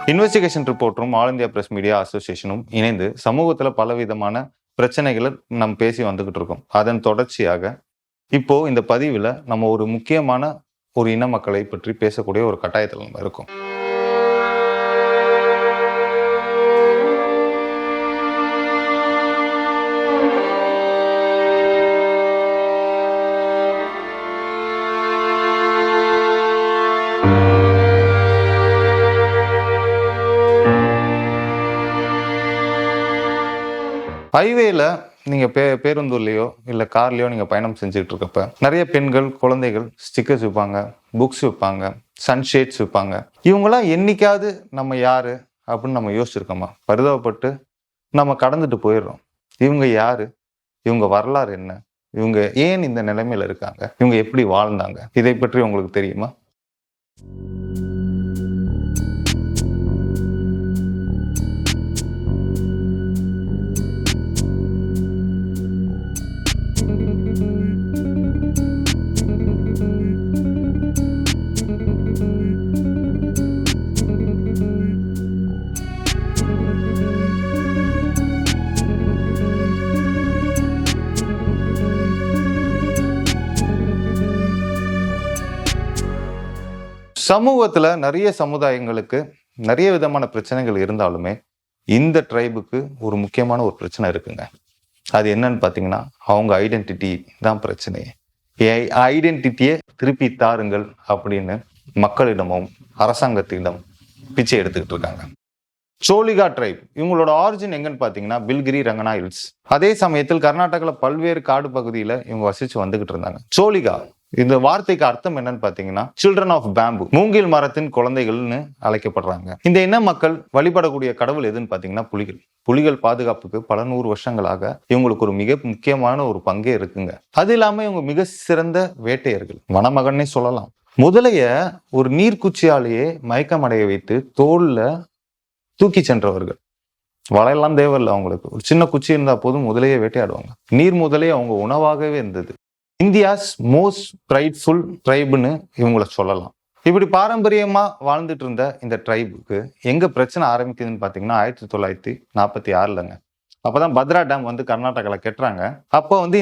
Investigation ரிப்போர்ட்டரும் all India press media அசோசியேஷனும் இணைந்து சமூகத்துல பலவிதமான பிரச்சனைகளை நம்ம பேசி வந்துகிட்டு இருக்கோம். அதன் தொடர்ச்சியாக இப்போ இந்த பதிவுல நம்ம ஒரு முக்கியமான ஒரு இன மக்களை பற்றி பேசக்கூடிய ஒரு கட்டாயத்தில் நம்ம இருக்கோம். ஹைவேல நீங்க பேருந்துலையோ இல்ல கார்லயோ நீங்க பயணம் செஞ்சுட்டு இருக்கப்ப நிறைய பெண்கள் குழந்தைகள் ஸ்டிக்கர்ஸ் விற்பாங்க, புக்ஸ் விற்பாங்க, சன்ஷேட்ஸ் விற்பாங்க. இவங்கெல்லாம் என்னைக்காவது நம்ம யாரு அப்படின்னு நம்ம யோசிச்சிருக்கோமா? பரிதாபப்பட்டு நம்ம கடந்துட்டு போயிடுறோம். இவங்க யாரு, இவங்க வரலாறு என்ன, இவங்க ஏன் இந்த நிலைமையில இருக்காங்க, இவங்க எப்படி வாழ்ந்தாங்க, இதை பற்றி உங்களுக்கு தெரியுமா? சமூகத்துல நிறைய சமுதாயங்களுக்கு நிறைய விதமான பிரச்சனைகள் இருந்தாலுமே இந்த ட்ரைபுக்கு ஒரு முக்கியமான ஒரு பிரச்சனை இருக்குங்க. அது என்னன்னு பாத்தீங்கன்னா அவங்க ஐடென்டிட்டி தான் பிரச்சனையே. ஐடென்டிட்டியை திருப்பி தாருங்கள் அப்படின்னு மக்களிடமும் அரசாங்கத்திடம் பிச்சை எடுத்துக்கிட்டு இருக்காங்க. சோலிகா ட்ரைப் இவங்களோட ஆரிஜின் எங்கன்னு பாத்தீங்கன்னா பில்கிரி ரங்கனா ஹில்ஸ். அதே சமயத்தில் கர்நாடகாவில் பல்வேறு காடு பகுதியில இவங்க வசிச்சு வந்துகிட்டு இருந்தாங்க. சோலிகா இந்த வார்த்தைக்கு அர்த்தம் என்னன்னு பாத்தீங்கன்னா சில்ட்ரன் ஆஃப் பேம்பு, மூங்கில் மரத்தின் குழந்தைகள்னு அழைக்கப்படுறாங்க. இந்த இன மக்கள் வழிபடக்கூடிய கடவுள் எதுன்னு பாத்தீங்கன்னா புலிகள். புலிகள் பாதுகாப்புக்கு பல நூறு வருஷங்களாக இவங்களுக்கு ஒரு மிக முக்கியமான ஒரு பங்கே இருக்குங்க. அது இல்லாம இவங்க மிக சிறந்த வேட்டையர்கள், வனமகன்னே சொல்லலாம். முதலைய ஒரு நீர்க்குச்சியாலேயே மயக்கமடைய வைத்து தோல்ல தூக்கி சென்றவர்கள். வலையெல்லாம் தேவையில்லை அவங்களுக்கு, ஒரு சின்ன குச்சி இருந்தா போதும் முதலையே வேட்டையாடுவாங்க. நீர் முதலே அவங்க உணவாகவே இருந்தது. இந்தியாஸ் மோஸ்ட் ப்ரைட்ஃபுல் ட்ரைப்னு இவங்கள சொல்லலாம். இப்படி பாரம்பரியமா வாழ்ந்துட்டு இருந்த இந்த ட்ரைபுக்கு எங்க பிரச்சனை ஆரம்பிக்குதுன்னு பாத்தீங்கன்னா 1946லங்க. அப்பதான் பத்ரா டேம் வந்து கர்நாடகாவில் கெட்டுறாங்க. அப்போ வந்து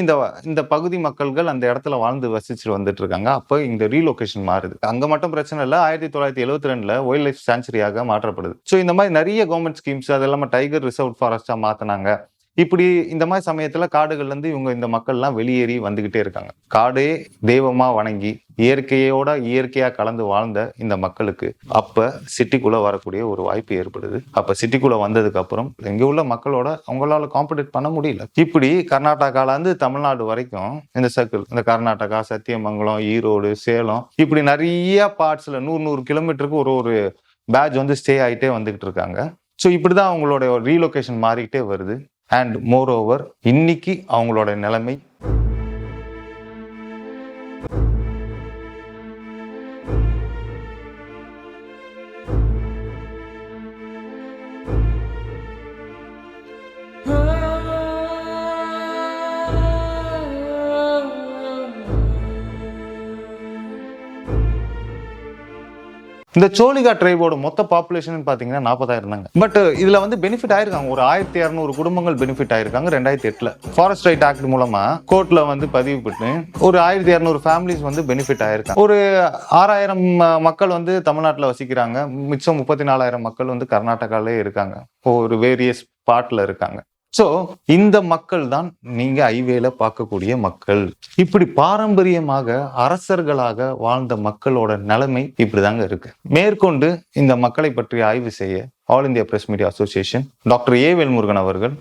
இந்த பகுதி மக்கள்கள் அந்த இடத்துல வாழ்ந்து வசிச்சு வந்துட்டு இருக்காங்க. அப்போ இந்த ரீலொகேஷன் மாறுது. அங்க மட்டும் பிரச்சனை இல்லை, 1972 வைல்ட் லைஃப் சான்ச்சுரியாக மாற்றப்படுது. ஸோ இந்த மாதிரி நிறைய கவர்மெண்ட் ஸ்கீம்ஸ், அது இல்லாமல் டைகர் ரிசர்வ் ஃபாரஸ்டா மாத்தினாங்க. இப்படி இந்த மாதிரி சமயத்துல காடுகள்ல இருந்து இவங்க இந்த மக்கள் எல்லாம் வெளியேறி வந்துகிட்டே இருக்காங்க. காடே தெய்வமா வணங்கி இயற்கையா கலந்து வாழ்ந்த இந்த மக்களுக்கு அப்ப சிட்டிக்குள்ள வரக்கூடிய ஒரு வாய்ப்பு ஏற்படுது. அப்ப சிட்டிக்குள்ள வந்ததுக்கு அப்புறம் இங்க உள்ள மக்களோட அவங்களால காம்படிட் பண்ண முடியல. இப்படி கர்நாடகால இருந்து தமிழ்நாடு வரைக்கும் இந்த சர்க்கிள், இந்த கர்நாடகா, சத்தியமங்கலம், ஈரோடு, சேலம், இப்படி நிறைய பார்ட்ஸ்ல 100 கிலோமீட்டருக்கு ஒரு பேட்ச் வந்து ஸ்டே ஆகிட்டே வந்துகிட்டு இருக்காங்க. ஸோ இப்படிதான் அவங்களோட ரீலொகேஷன் மாறிக்கிட்டே வருது. அண்ட் மோர் ஓவர் இன்னைக்கு அவங்களோட நிலைமை இந்த சோலிகா ட்ரைபோட மொத்த பாப்புலேஷன் பாத்தீங்கன்னா 40,000 தாங்க. பட் இதுல வந்து பெனிஃபிட் ஆயிருக்காங்க. ஒரு 1200 குடும்பங்கள் பெனிஃபிட் ஆயிருக்காங்க 2008ல. ஃபாரஸ்ட் ரைட் ஆக்ட் மூலமா கோர்ட்ல வந்து பதிவு பண்ணி ஒரு 1200 ஃபேமிலிஸ் வந்து பெனிஃபிட் ஆயிருக்காங்க. ஒரு 6000 மக்கள் வந்து தமிழ்நாட்டில் வசிக்கிறாங்க. மிச்சம் 34,000 மக்கள் வந்து கர்நாடகாலே இருக்காங்க. ஒரு வேரியஸ் பார்ட்ல இருக்காங்க. சோ இந்த மக்கள் தான் நீங்க ஹைவேல பார்க்கக்கூடிய மக்கள். இப்படி பாரம்பரியமாக அரசர்களாக வாழ்ந்த மக்களோட நிலைமை இப்படிதாங்க இருக்கு. மேற்கொண்டு இந்த மக்களை பற்றி ஆய்வு செய்ய all India press media association doctor A Velmurugan அவர்கள்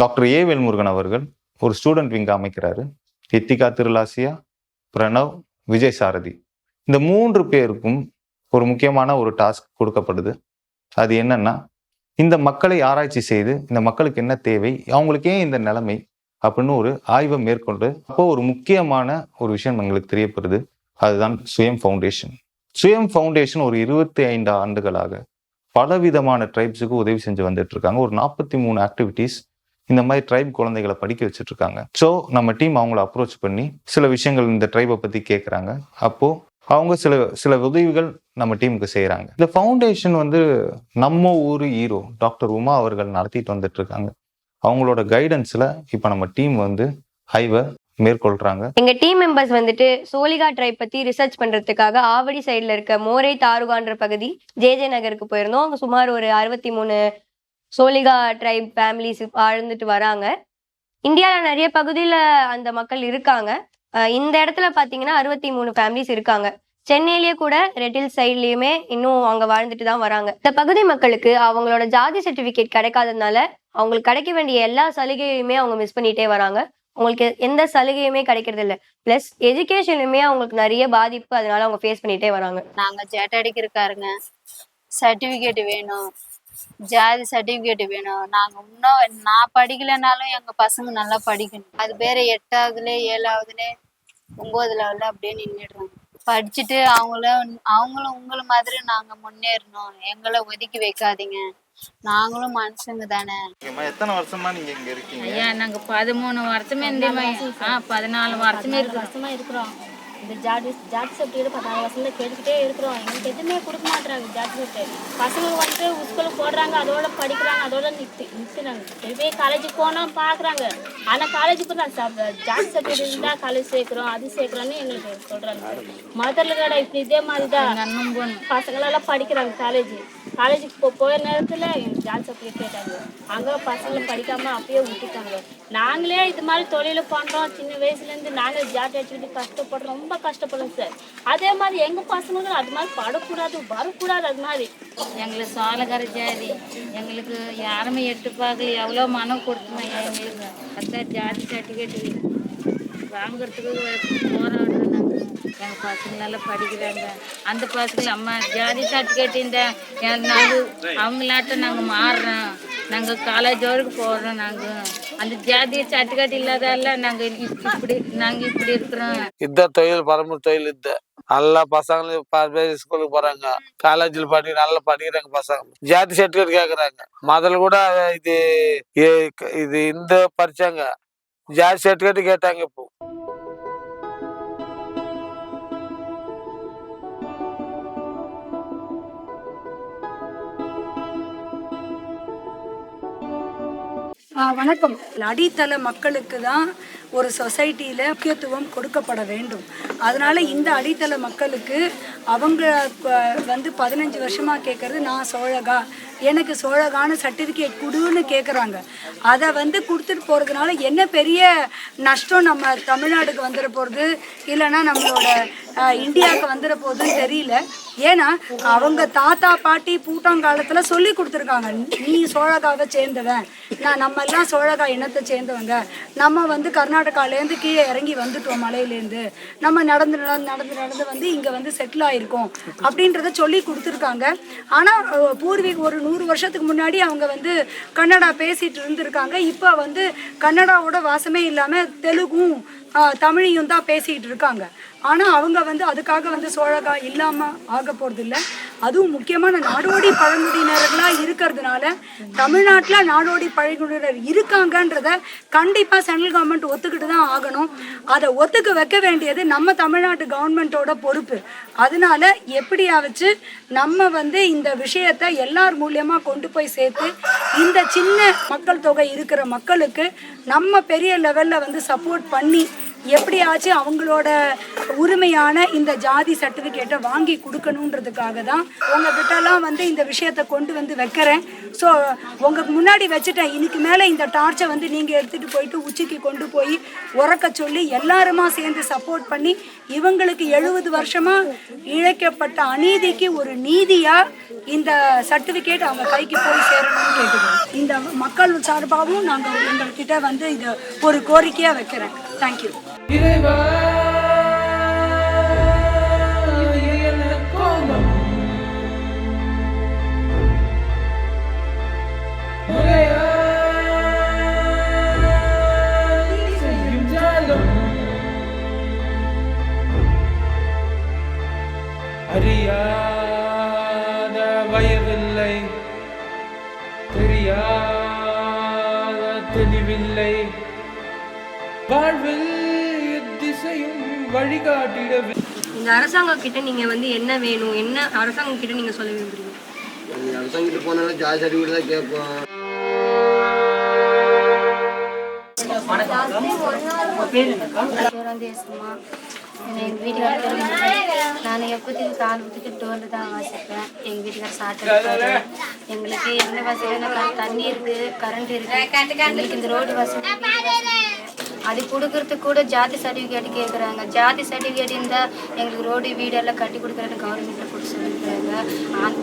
டாக்டர் ஏ வேல்முருகன் அவர்கள் ஒரு ஸ்டூடெண்ட் விங்க அமைக்கிறாரு. இத்திகா திருலாசியா, பிரணவ், விஜய் சாரதி, இந்த 3 பேருக்கும் ஒரு முக்கியமான ஒரு டாஸ்க் கொடுக்கப்படுது. அது என்னன்னா, இந்த மக்களை ஆராய்ச்சி செய்து இந்த மக்களுக்கு என்ன தேவை, அவங்களுக்கு ஏன் இந்த நிலைமை, அப்படின்னு ஒரு ஆய்வை மேற்கொண்டு அப்போ ஒரு முக்கியமான ஒரு விஷயம் எங்களுக்கு தெரியப்படுது. அதுதான் சுயம் ஃபவுண்டேஷன். சுயம் ஃபவுண்டேஷன் ஒரு 25 ஆண்டுகளாக பலவிதமான ட்ரைப்ஸுக்கு உதவி செஞ்சு வந்துட்டு இருக்காங்க. ஒரு 43 ஆக்டிவிட்டீஸ் இந்த மாதிரி ட்ரைப் குழந்தைகளை படிக்க வச்சுட்டு இருக்காங்க. ஸோ நம்ம டீம் அவங்கள அப்ரோச் பண்ணி சில விஷயங்கள் இந்த ட்ரைபை பத்தி கேட்குறாங்க. அப்போ அவங்க சில உதவிகள் நம்ம டீமுக்கு செய்யறாங்க. இந்த ஃபவுண்டேஷன் நம்ம ஊர் ஹீரோ டாக்டர் உமா அவர்கள் நடத்திட்டு வந்துட்டு இருக்காங்க. அவங்களோட கைடன்ஸ்ல இப்ப நம்ம டீம் ஆய்வை மேற்கொள்றாங்க. எங்க டீம் மெம்பர்ஸ் சோலிகா ட்ரைப் பத்தி ரிசர்ச் பண்றதுக்காக ஆவடி சைட்ல இருக்க மோரை தாருகான்ற பகுதி ஜே நகருக்கு போயிருந்தோம். அங்க சுமார் ஒரு 63 சோலிகா ட்ரைப் ஃபேமிலிஸ் வாழ்ந்துட்டு வராங்க. இந்தியாவில் நிறைய பகுதியில் அந்த மக்கள் இருக்காங்க. இந்த இடத்துல பார்த்தீங்கன்னா 63 ஃபேமிலிஸ் இருக்காங்க. சென்னையிலேயே கூட ரெட்டில் சைட்லயுமே இன்னும் அவங்க வாழ்ந்துட்டு தான் வராங்க. இந்த பகுதி மக்களுக்கு அவங்களோட ஜாதி சர்டிபிகேட் கிடைக்காததுனால அவங்களுக்கு கிடைக்க வேண்டிய எல்லா சலுகையுமே அவங்க மிஸ் பண்ணிட்டே வராங்க. அவங்களுக்கு எந்த சலுகையுமே கிடைக்கிறது இல்லை. பிளஸ் எஜுகேஷன்லுமே அவங்களுக்கு நிறைய பாதிப்பு, அதனால அவங்க ஃபேஸ் பண்ணிட்டே வராங்க. நாங்க ஜேட்டடிக்கு இருக்காருங்க, சர்டிபிகேட் வேணும், ஜாதி சர்டிபிகேட் வேணும். நாங்க இன்னும் நான் படிக்கலைனாலும் எங்க பசங்க நல்லா படிக்கணும். அது பேர் 8ஆவதுல 7ஆவதுல 9ஆவதுல அப்படியே நின்றுடுறாங்க. படிச்சுட்டு அவங்களும் உங்களை மாதிரி நாங்க முன்னேறணும், எங்களை ஒதுக்கி வைக்காதீங்க, நாங்களும் மனுஷங்க தானே. எத்தனை வருஷமா நீங்க இங்க இருக்கீங்க? ஐயா நாங்க 13 வருஷமே 14 வருஷமே இருக்கிறோம். இந்த ஜாதி சர்டிஃபிகேட் 14 வருஷத்துல கேட்டுக்கிட்டே இருக்கிறோம். எங்களுக்கு எதுவுமே கொடுக்க மாட்டாங்க ஜாதி சர்டிஃபிகேட். பசங்க ஸ்கூலுக்கு போடுறாங்க, அதோட படிக்கிறாங்க, அதோட நிறுத்துறாங்க. திருப்பி காலேஜுக்கு போனோம் பார்க்குறாங்க. ஆனால் காலேஜுக்கு தான் ஜாதி சர்டிஃபிகேட் இருந்தால் காலேஜ் சேர்க்குறோம், அது சேர்க்குறோன்னு எங்களுக்கு சொல்கிறாங்க. மதரில் கடை இப்படி இதே மாதிரி தான் பசங்களெல்லாம் படிக்கிறாங்க. காலேஜுக்கு போகிற நேரத்தில் ஜாதி சர்டிஃபிகேட் கேட்டாங்க. அங்கே பசங்களை படிக்காமல் அப்பயே விட்டுட்டாங்க. நாங்களே இது மாதிரி தொழில் பண்ணுறோம். சின்ன வயசுலேருந்து நாங்கள் ஜாதி அடிச்சுக்கிட்டு கஷ்டப்படுறோம், ரொம்ப கஷ்டப்படுறோம் சார். அதே மாதிரி எங்கள் பசங்களும் அது மாதிரி படக்கூடாது, வரக்கூடாது. அது மாதிரி எங்களுக்கு சோளக்கார ஜாதி எங்களுக்கு யாருமே எட்டு பார்க்கல, எவ்வளோ மனம் கொடுத்தோம் எங்களுக்கு. அதான் ஜாதி சர்டிஃபிகேட் வாங்கிறதுக்கு போராடுறோம். எங்கள் பசங்க நல்லா படிக்கிறாங்க. அந்த பசங்களை அம்மா ஜாதி சர்டிஃபிகேட் இந்த நாங்கள் அவங்களாட்ட நாங்கள் மாறுறோம், நாங்கள் காலேஜ் வரைக்கும் போடுறோம். நாங்கள் அந்த ஜாதி சர்டிஃபிகேட் இல்லாதால நாங்கள் இப்படி இருக்கிறோம். இந்த தொழில் பரம்பரை தொழில் இந்த நல்லா பசங்க ஸ்கூலுக்கு போறாங்க, காலேஜில் நல்லா படிக்கிறாங்க பசங்க. ஜாதி சர்டிஃபிகேட் கேக்குறாங்க. முதல்ல கூட இது இந்த பறிச்சாங்க, ஜாதி சர்டிஃபிகேட் கேட்டாங்க. இப்போ வணக்கம். அடித்தள மக்களுக்கு தான் ஒரு சொசைட்டியில் முக்கியத்துவம் கொடுக்கப்பட வேண்டும். அதனால் இந்த அடித்தள மக்களுக்கு அவங்க 15 வருஷமாக கேட்குறது, நான் சோழகா, எனக்கு சோழகான சர்டிஃபிகேட் கொடுன்னு கேட்குறாங்க. அதை கொடுத்துட்டு போகிறதுனால என்ன பெரிய நஷ்டம் நம்ம தமிழ்நாடுக்கு வந்துட போகிறது, இல்லைன்னா நம்மளோட இந்தியாவுக்கு வந்துட போகுதுன்னு தெரியல. ஏன்னா அவங்க தாத்தா பாட்டி பூட்டாங்காலத்தில் சொல்லி கொடுத்துருக்காங்க, நீ சோழகாவை சேர்ந்தவன், நம்ம எல்லாம் சோழகா இனத்தை சேர்ந்தவங்க, நம்ம கர்நாடகாலேருந்து கீழே இறங்கி வந்துட்டோம், மலையிலேருந்து நம்ம நடந்து இங்கே செட்டில் ஆகிருக்கோம் அப்படின்றத சொல்லி கொடுத்துருக்காங்க. ஆனால் பூர்வீக ஒரு 100 வருஷத்துக்கு முன்னாடி அவங்க கன்னடா பேசிட்டு இருந்திருக்காங்க. இப்போ கன்னடாவோட வாசமே இல்லாமல் தெலுங்கும் தமிழையும் தான் பேசிக்கிட்டு இருக்காங்க. ஆனால் அவங்க அதுக்காக சோழகா இல்லாமல் ஆக போகிறது இல்லை. அதுவும் முக்கியமான நாடோடி பழங்குடியினர்களாக இருக்கிறதுனால தமிழ்நாட்டில் நாடோடி பழங்குடியினர் இருக்காங்கன்றத கண்டிப்பாக சென்ட்ரல் கவர்மெண்ட் ஒத்துக்கிட்டு தான் ஆகணும். அதை ஒத்துக்க வைக்க வேண்டியது நம்ம தமிழ்நாட்டு கவர்மெண்ட்டோட பொறுப்பு. அதனால எப்படியாவது நம்ம இந்த விஷயத்தை எல்லார் மூலியமாக கொண்டு போய் சேர்த்து இந்த சின்ன மக்கள் தொகை இருக்கிற மக்களுக்கு நம்ம பெரிய லெவலில் சப்போர்ட் பண்ணி எப்படியாச்சும் அவங்களோட உரிமையான இந்த ஜாதி சர்டிஃபிகேட்டை வாங்கி கொடுக்கணுன்றதுக்காக தான் உங்ககிட்டலாம் இந்த விஷயத்தை கொண்டு வைக்கிறேன். ஸோ உங்களுக்கு முன்னாடி வச்சுட்டேன். இன்னைக்கு மேலே இந்த டார்ச்சை நீங்கள் எடுத்துகிட்டு போயிட்டு உச்சிக்கு கொண்டு போய் உறக்க சொல்லி எல்லாருமா சேர்ந்து சப்போர்ட் பண்ணி இவங்களுக்கு 70 வருஷமாக இழைக்கப்பட்ட அநீதிக்கு ஒரு நீதியாக இந்த சர்டிஃபிகேட் அவங்க கைக்கு போய் சேரணும்னு கேட்டுக்கிறோம். இந்த மக்கள் சார்பாகவும் நாங்கள் எங்கள்கிட்ட இதை ஒரு கோரிக்கையாக வைக்கிறேன். தேங்க்யூ. இல்லை வாழ்வில் திசையும் வழிகாட்டிடவில்லை. இந்த அரசாங்கம் கிட்ட நீங்க வந்து என்ன வேணும், என்ன அரசாங்கம் கிட்ட நீங்க சொல்ல விரும்புறீங்க? அரசாங்கிட்ட போனாலும் ஜாதி சர்டிஃபிகேட் தான் கேட்போம். எங்கள் வீட்டுக்காரர் நான் எப்போதைக்கு ஆரம்பத்துக்கு டோரில் தான் வாசிப்பேன். எங்கள் வீட்டுக்காரர் சாப்பிட்டு எங்களுக்கு என்ன வசதி, தண்ணி இருக்குது, கரண்ட் இருக்குது, எங்களுக்கு இந்த ரோடு வசதி அது கொடுக்கறதுக்கு கூட ஜாதி சர்டிஃபிகேட் கேட்குறாங்க. ஜாதி சர்டிஃபிகேட் இருந்தால் எங்களுக்கு ரோடு வீடெல்லாம் கட்டி கொடுக்குறேன்னு கவர்மெண்ட்டில் கொடுத்து சொல்லியிருக்காங்க.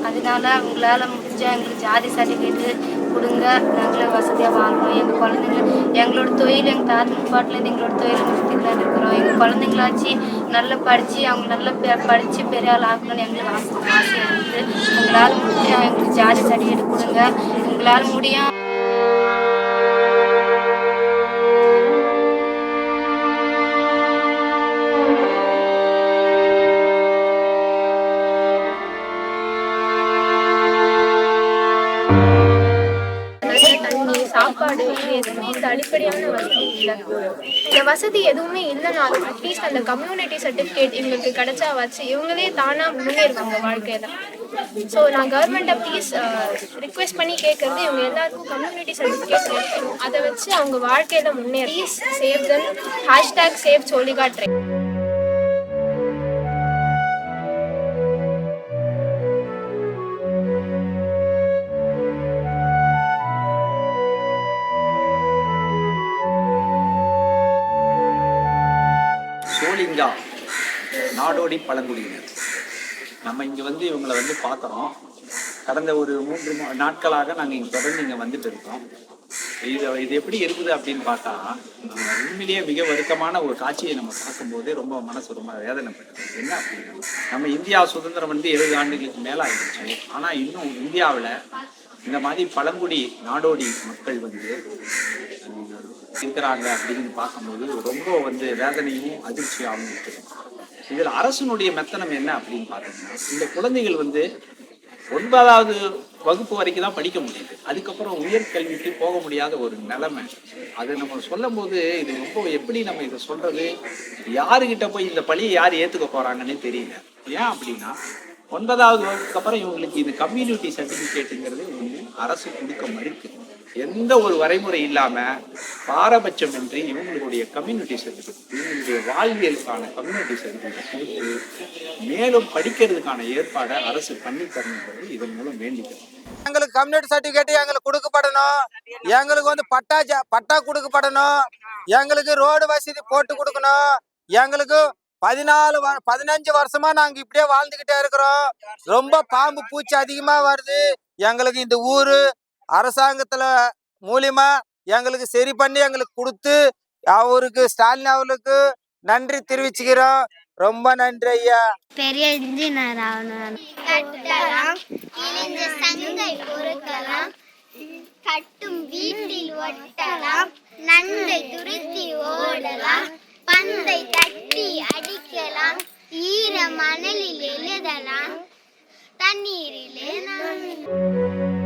அதனால உங்களால் முடிஞ்சால் எங்களுக்கு ஜாதி சர்டிஃபிகேட்டு கொடுங்க, நாங்களும் வசதியாக வாழணும். எங்கள் குழந்தைங்க எங்களோட தொழில் எங்கள் தாத்தா பாட்டிலேருந்து எங்களோட தொழில் நிறுத்திக்கலான்னு இருக்கிறோம். எங்கள் குழந்தைங்களாச்சு நல்லா படித்து அவங்க நல்லா படித்து பெரிய ஆள் ஆகணும்னு எங்களுக்கு ஆசையாக இருக்குது. உங்களால் முடிஞ்சால் எங்களுக்கு ஜாதி சர்டிஃபிகேட் கொடுங்க. உங்களால் முடியும் சாப்பாடு எதுவுமே இந்த அடிப்படையான வசதி இல்லை. இந்த வசதி எதுவுமே இல்லைனாலும் அட்லீஸ்ட் அந்த கம்யூனிட்டி சர்டிஃபிகேட் இவங்களுக்கு கிடைச்சா வச்சு இவங்களே தானா முன்னேறுவாங்க வாழ்க்கையில. ஸோ நான் கவர்மெண்ட்டை ப்ளீஸ் ரிக்வெஸ்ட் பண்ணி கேட்கறது, இவங்க எல்லாருக்கும் கம்யூனிட்டி சர்டிஃபிகேட் கிடைக்கணும். அதை வச்சு அவங்க வாழ்க்கையில முன்னேற please save them #save Soliga tribe. Solinga நாடோடி பழங்குடியினர் நம்ம இங்கே வந்து இவங்களை வந்து பார்க்குறோம். கடந்த ஒரு 3 நாட்களாக நாங்கள் இங்கே தொடர்ந்து இங்கே வந்துட்டு இருக்கோம். இது எப்படி இருக்குது அப்படின்னு பார்த்தா உண்மையிலேயே மிக வருத்தமான ஒரு காட்சியை நம்ம பார்க்கும்போது ரொம்ப மனசு ரொம்ப வேதனைப்பட்டது. என்ன அப்படின்னா, நம்ம இந்தியா சுதந்திரம் வந்து 70 ஆண்டுகளுக்கு மேலே ஆகிடுச்சு. ஆனால் இன்னும் இந்தியாவில் இந்த மாதிரி பழங்குடி நாடோடி மக்கள் வந்து இருக்கிறாங்க அப்படின்னு பார்க்கும்போது ரொம்ப வந்து வேதனையும் அதிர்ச்சியாகவும் இருக்குது. இதில் அரசனுடைய மெத்தனம் என்ன அப்படின்னு பார்த்தோம்னா, இந்த குழந்தைகள் வந்து 9வது வகுப்பு வரைக்கும் தான் படிக்க முடியுது. அதுக்கப்புறம் உயர்கல்விக்கு போக முடியாத ஒரு நிலைமை. அது நம்ம சொல்லும் போது இது ரொம்ப எப்படி நம்ம இதை சொல்றது, யாருக்கிட்ட போய் இந்த பழியை யார் ஏற்றுக்க போறாங்கன்னே தெரியல. ஏன் அப்படின்னா 9வது வகுப்புக்கு அப்புறம் இவங்களுக்கு இந்த கம்யூனிட்டி சர்டிஃபிகேட்டுங்கிறது ஒன்று அரசு கொடுக்க மறுக்குது. எந்த ஒரு வரைமுறை இல்லாம பாரபட்சமின்றி இவங்களுடைய கம்யூனிட்டி சர்டிஃபிகேட், இவங்களுடைய வாழ்வியலுக்கான கம்யூனிட்டி சர்டிஃபிகேட் கொடுத்து மேலும் படிக்கிறதுக்கான ஏற்பாடை அரசு பண்ணி தரணுங்கிறது இதன் மூலம் வேண்டிக்கிறோம். எங்களுக்கு கம்யூனிட்டி சர்டிஃபிகேட் எங்களுக்கு கொடுக்கப்படணும். எங்களுக்கு வந்து பட்டா கொடுக்கப்படணும். எங்களுக்கு ரோடு வசதி போட்டு கொடுக்கணும். எங்களுக்கு 15 வருஷமா நாங்க இப்படியே வாழ்ந்துகிட்டே இருக்கிறோம். ரொம்ப பாம்பு பூச்சி அதிகமா வருது. எங்களுக்கு இந்த ஊரு அரசாங்கத்துல மூலியமா எங்களுக்கு சரி பண்ணி எங்களுக்கு கொடுத்து அவருக்கு ஸ்டாலின் அவர்களுக்கு நன்றி தெரிவிச்சுக்கிறோம். ரொம்ப நன்றி ஐயா. பெரிய இன்ஜினியர் ஆகணும். கட்டும் வீட்டில் ஒட்டலாம், நண்டை துருத்தி ஓடலாம், பந்தை தட்டி அடிக்கலாம், ஈர மணலில் எழுதலாம், தண்ணீரிலே நான்